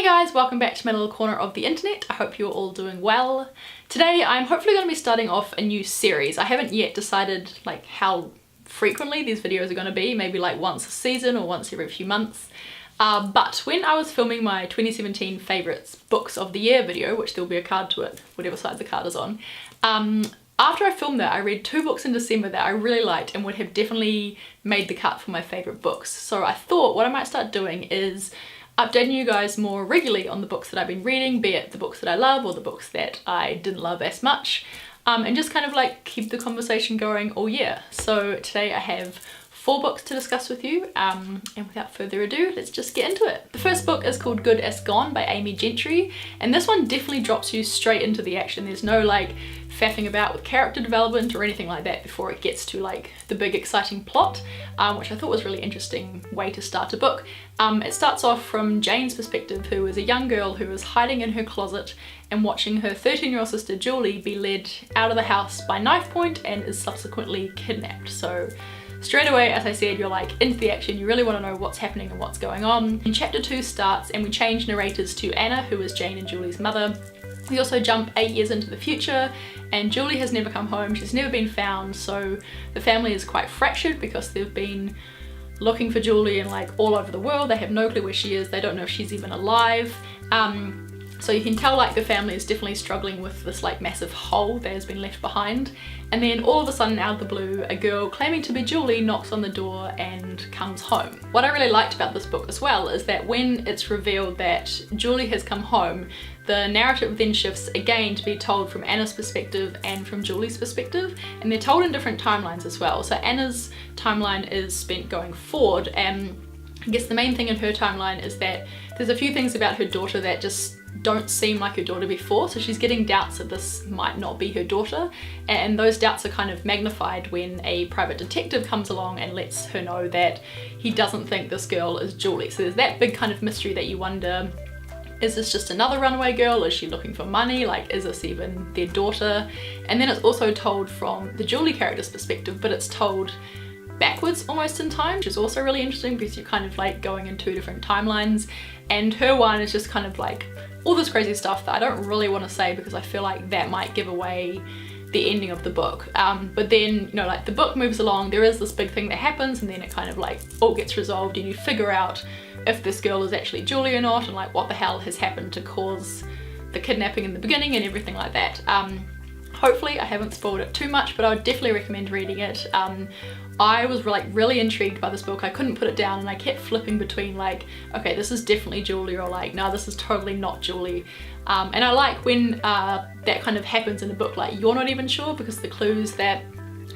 guys, welcome back to my little corner of the internet. I hope you're all doing well. Today I'm hopefully going to be starting off a new series. I haven't yet decided like how frequently these videos are going to be, maybe like once a season or once every few months. But when I was filming my 2017 favourites books of the year video, which there'll be a card to it, whatever side the card is on, after I filmed that I read 2 books in December that I really liked and would have definitely made the cut for my favourite books. So I thought what I might start doing is updating you guys more regularly on the books that I've been reading, be it the books that I love or the books that I didn't love as much, and just kind of like keep the conversation going all year. So today I have 4 books to discuss with you, and without further ado, let's just get into it. The first book is called Good as Gone by Amy Gentry, and this one definitely drops you straight into the action. There's no like faffing about with character development or anything like that before it gets to like the big exciting plot, which I thought was a really interesting way to start a book. It starts off from Jane's perspective, who is a young girl who is hiding in her closet and watching her 13-year-old sister Julie be led out of the house by knife point and is subsequently kidnapped. So straight away, as I said, you're like into the action, you really want to know what's happening and what's going on. And chapter 2 starts and we change narrators to Anna, who is Jane and Julie's mother. We also jump 8 years into the future and Julie has never come home, she's never been found, so the family is quite fractured because they've been looking for Julie in like all over the world. They have no clue where she is, they don't know if she's even alive. So you can tell like the family is definitely struggling with this like massive hole that has been left behind. And then all of a sudden out of the blue, a girl claiming to be Julie knocks on the door and comes home. What I really liked about this book as well is that when it's revealed that Julie has come home, the narrative then shifts again to be told from Anna's perspective and from Julie's perspective, and they're told in different timelines as well. So Anna's timeline is spent going forward, and I guess the main thing in her timeline is that there's a few things about her daughter that just don't seem like her daughter before, so she's getting doubts that this might not be her daughter, and those doubts are kind of magnified when a private detective comes along and lets her know that he doesn't think this girl is Julie. So there's that big kind of mystery that you wonder, is this just another runaway girl? Is she looking for money? Like, is this even their daughter? And then it's also told from the Julie character's perspective, but it's told backwards almost in time, which is also really interesting because you're kind of like going in 2 different timelines, and her one is just kind of like all this crazy stuff that I don't really want to say because I feel like that might give away the ending of the book. But then, you know, like the book moves along, there is this big thing that happens and then it kind of like all gets resolved and you figure out if this girl is actually Julie or not, and like what the hell has happened to cause the kidnapping in the beginning and everything like that. Hopefully I haven't spoiled it too much, but I would definitely recommend reading it. I was like really intrigued by this book. I couldn't put it down and I kept flipping between like, okay, this is definitely Julie, or like, no, this is totally not Julie. And I like when that kind of happens in a book, like you're not even sure because the clues that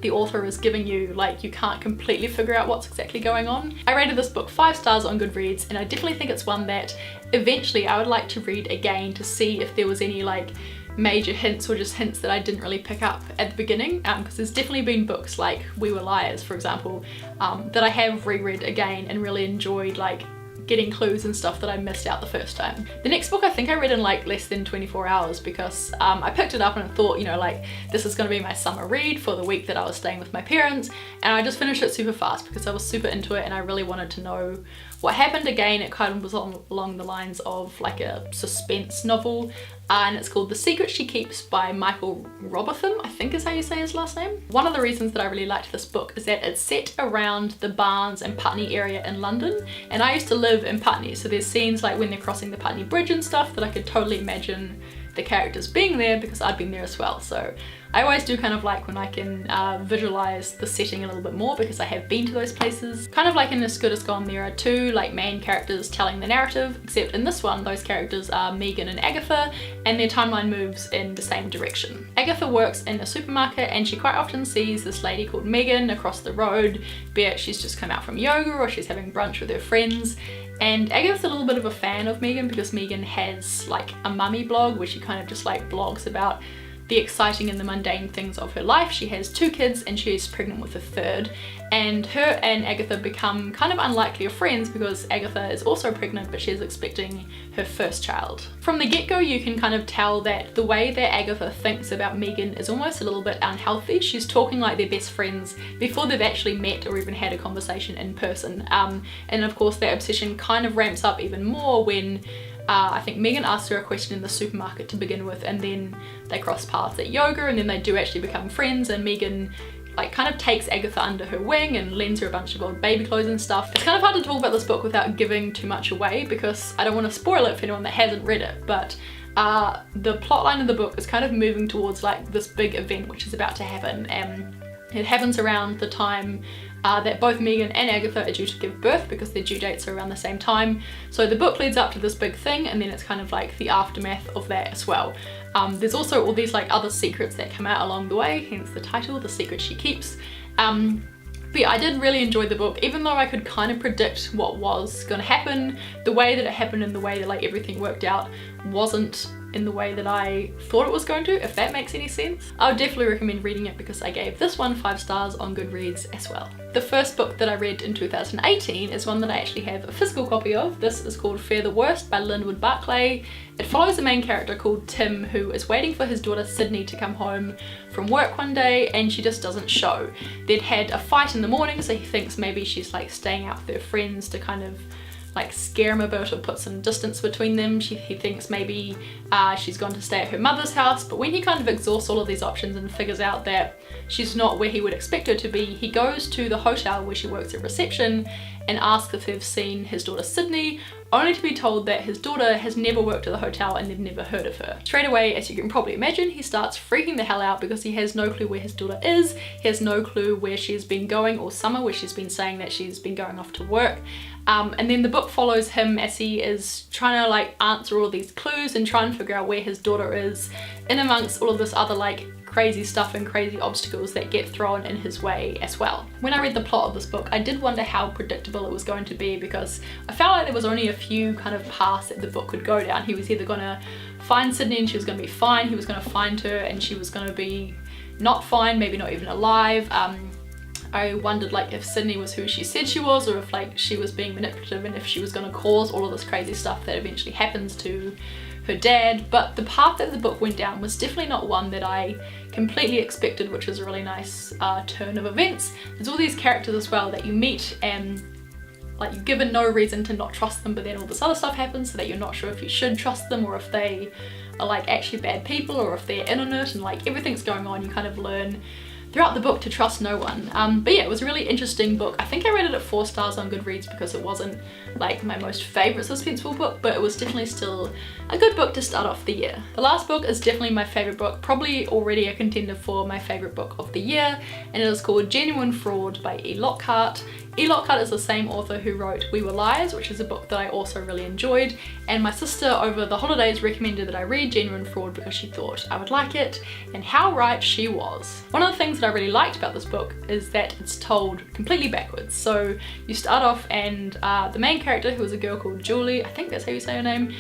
the author is giving you, like you can't completely figure out what's exactly going on. I rated this book 5 stars on Goodreads, and I definitely think it's one that eventually I would like to read again to see if there was any like major hints or just hints that I didn't really pick up at the beginning, because there's definitely been books like We Were Liars, for example, that I have reread again and really enjoyed, like getting clues and stuff that I missed out the first time. The next book I think I read in like less than 24 hours because I picked it up and I thought, you know, like this is going to be my summer read for the week that I was staying with my parents, and I just finished it super fast because I was super into it and I really wanted to know what happened. Again, it kind of was along the lines of like a suspense novel, and it's called The Secret She Keeps by Michael Robotham, I think is how you say his last name. One of the reasons that I really liked this book is that it's set around the Barnes and Putney area in London, and I used to live in Putney, so there's scenes like when they're crossing the Putney Bridge and stuff that I could totally imagine the characters being there because I'd been there as well. So I always do kind of like when I can visualize the setting a little bit more because I have been to those places. Kind of like in As Good as Gone, there are 2 like main characters telling the narrative, except in this one those characters are Megan and Agatha, and their timeline moves in the same direction. Agatha works in a supermarket and she quite often sees this lady called Megan across the road, be it she's just come out from yoga or she's having brunch with her friends. And Agatha's a little bit of a fan of Megan because Megan has like a mummy blog where she kind of just like blogs about the exciting and the mundane things of her life. She has 2 kids and she's pregnant with a 3rd, and her and Agatha become kind of unlikely of friends because Agatha is also pregnant but she's expecting her first child. From the get-go you can kind of tell that the way that Agatha thinks about Megan is almost a little bit unhealthy. She's talking like they're best friends before they've actually met or even had a conversation in person, and of course that obsession kind of ramps up even more when I think Megan asks her a question in the supermarket to begin with, and then they cross paths at yoga, and then they do actually become friends, and Megan like kind of takes Agatha under her wing and lends her a bunch of old baby clothes and stuff. It's kind of hard to talk about this book without giving too much away because I don't want to spoil it for anyone that hasn't read it, but the plotline of the book is kind of moving towards like this big event which is about to happen, and it happens around the time that both Megan and Agatha are due to give birth because their due dates are around the same time. So the book leads up to this big thing, and then it's kind of like the aftermath of that as well. There's also all these like other secrets that come out along the way, hence the title, The Secret She Keeps. But yeah, I did really enjoy the book, even though I could kind of predict what was going to happen. The way that it happened and the way that like everything worked out wasn't in the way that I thought it was going to, if that makes any sense. I would definitely recommend reading it because I gave this one 5 stars on Goodreads as well. The first book that I read in 2018 is one that I actually have a physical copy of. This is called Fear the Worst by Linwood Barclay. It follows a main character called Tim who is waiting for his daughter Sydney to come home from work one day, and she just doesn't show. They'd had a fight in the morning, so he thinks maybe she's like staying out with her friends to kind of like scare him a bit or put some distance between them. He thinks maybe she's gone to stay at her mother's house, but when he kind of exhausts all of these options and figures out that she's not where he would expect her to be, he goes to the hotel where she works at reception and asks if they've seen his daughter Sydney, only to be told that his daughter has never worked at the hotel and they've never heard of her. Straight away, as you can probably imagine, he starts freaking the hell out because he has no clue where his daughter is, he has no clue where she's been going all summer, where she's been saying that she's been going off to work. And then the book follows him as he is trying to like answer all these clues and try and figure out where his daughter is in amongst all of this other like crazy stuff and crazy obstacles that get thrown in his way as well. When I read the plot of this book, I did wonder how predictable it was going to be because I felt like there was only a few kind of paths that the book could go down. He was either gonna find Sydney and she was gonna be fine, he was gonna find her and she was gonna be not fine, maybe not even alive. I wondered like if Sydney was who she said she was, or if like she was being manipulative and if she was going to cause all of this crazy stuff that eventually happens to her dad. But the path that the book went down was definitely not one that I completely expected, which was a really nice turn of events. There's all these characters as well that you meet and like you're given no reason to not trust them, but then all this other stuff happens so that you're not sure if you should trust them or if they are like actually bad people or if they're in on it, and like everything's going on. You kind of learn throughout the book to trust no one. But yeah, it was a really interesting book. I think I rated it 4 stars on Goodreads because it wasn't like my most favourite suspenseful book, but it was definitely still a good book to start off the year. The last book is definitely my favourite book, probably already a contender for my favourite book of the year, and it is called Genuine Fraud by E. Lockhart. E. Lockhart is the same author who wrote We Were Liars, which is a book that I also really enjoyed, and my sister over the holidays recommended that I read Genuine Fraud because she thought I would like it, and how right she was. One of the things that I really liked about this book is that it's told completely backwards. So you start off and the main character, who is a girl called Julie, I think that's how you say her name,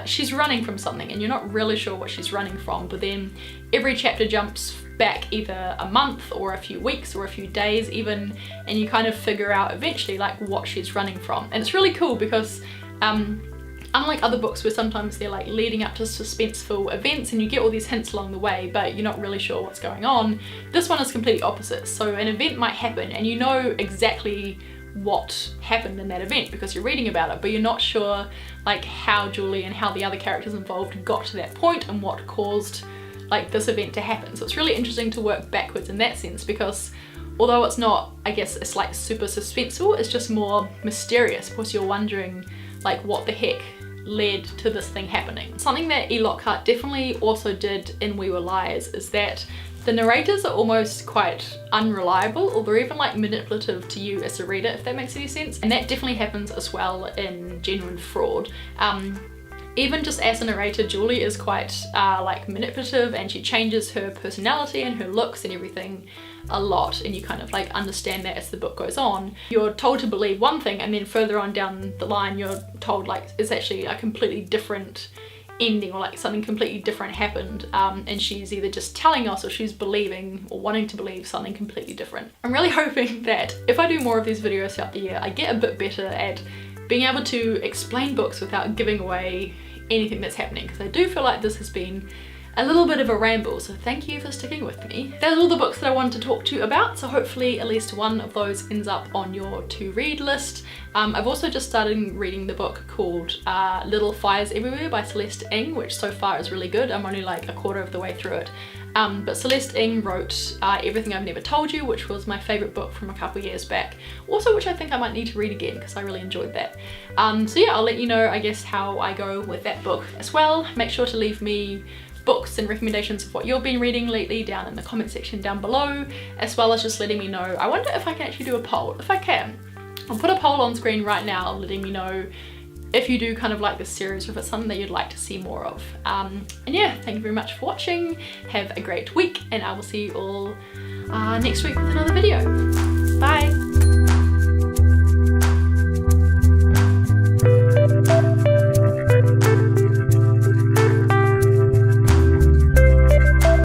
she's running from something and you're not really sure what she's running from, but then every chapter jumps back either a month or a few weeks or a few days even, and you kind of figure out eventually like what she's running from. And it's really cool because unlike other books where sometimes they're like leading up to suspenseful events and you get all these hints along the way but you're not really sure what's going on, this one is completely opposite. So an event might happen and you know exactly what happened in that event because you're reading about it, but you're not sure like how Julie and how the other characters involved got to that point and what caused like this event to happen. So it's really interesting to work backwards in that sense because although it's not, I guess it's like super suspenseful, it's just more mysterious because you're wondering like what the heck led to this thing happening. Something that E. Lockhart definitely also did in We Were Liars is that the narrators are almost quite unreliable, or they're even like manipulative to you as a reader, if that makes any sense. And that definitely happens as well in Genuine Fraud. Even just as a narrator, Julie is quite like manipulative, and she changes her personality and her looks and everything a lot, and you kind of like understand that as the book goes on. You're told to believe one thing and then further on down the line you're told like it's actually a completely different ending, or like something completely different happened, and she's either just telling us or she's believing or wanting to believe something completely different. I'm really hoping that if I do more of these videos throughout the year, I get a bit better at being able to explain books without giving away anything that's happening, because I do feel like this has been a little bit of a ramble, so thank you for sticking with me. That's all the books that I wanted to talk to you about, so hopefully at least one of those ends up on your to-read list. I've also just started reading the book called Little Fires Everywhere by Celeste Ng, which so far is really good. I'm only like a quarter of the way through it. But Celeste Ng wrote Everything I've Never Told You, which was my favourite book from a couple years back. Also, which I think I might need to read again because I really enjoyed that. So yeah, I'll let you know, I guess, how I go with that book as well. Make sure to leave me books and recommendations of what you've been reading lately down in the comment section down below, as well as just letting me know. I wonder if I can actually do a poll. If I can, I'll put a poll on screen right now letting me know if you do kind of like this series or if it's something that you'd like to see more of. And yeah, thank you very much for watching. Have a great week, and I will see you all next week with another video. Bye!